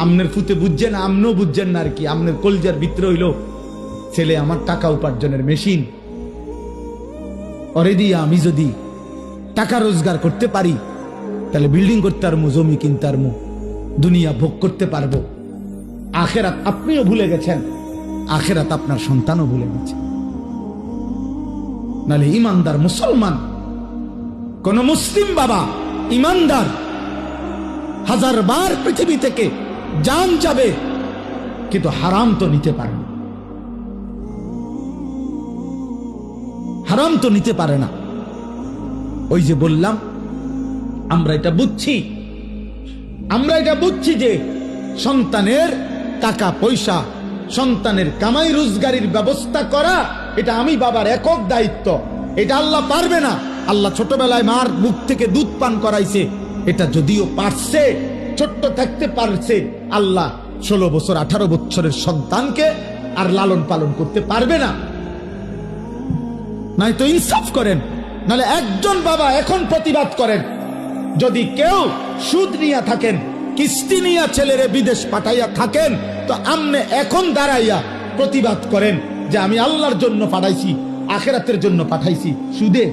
আমনের ফুতে বুঝছেন, আমনও বুঝছেন না আর কি। আমনের কলজার ভিতরে হইল ছেলে আমার টাকা উপার্জনের মেশিন, অরে দিয়া আমি যদি টাকা রোজগার করতে পারি তাহলে বিল্ডিং করতে পারবো, জমি কিনতে পারবো, দুনিয়া ভোগ করতে পারবো। আখেরাত আপনিও ভুলে গেছেন, আখেরাত আপনার সন্তানও ভুলে গেছে। নাহলে ইমানদার মুসলমান, কোন মুসলিম বাবা ইমানদার 1000 বার পৃথিবী থেকে জান যাবে কিন্তু হারাম তো নিতে পারে না, হারাম তো নিতে পারে না। ওই যে বললাম, আমরা এটা বুঝছি যে সন্তানের টাকা পয়সা, সন্তানের কামাই রোজগারির ব্যবস্থা করা এটা আমি বাবার একক দায়িত্ব। এটা আল্লাহ পারবে না। আল্লাহ ছোটবেলায় মার মুখ থেকে দুধ পান করাইছে, এটা যদিও পারছে, ছোট্ট থাকতে পারছে, আল্লাহ 16 বছর 18 বছরের সন্তানকে আর লালন পালন করতে পারবে না। নাই তো ইনসাফ করেন, নাহলে একজন বাবা এখন প্রতিবাদ করেন, যদি কেউ সুদ নিয়ে থাকেন, কিস্তি নিয়ে ছেলেরে বিদেশ পাঠাইয়া থাকেন, তো আমনে এখন দাঁড়াইয়া প্রতিবাদ করেন যে আমি আল্লাহর জন্য পাঠাইছি, আখেরাতের জন্য পাঠাইছি, সুদে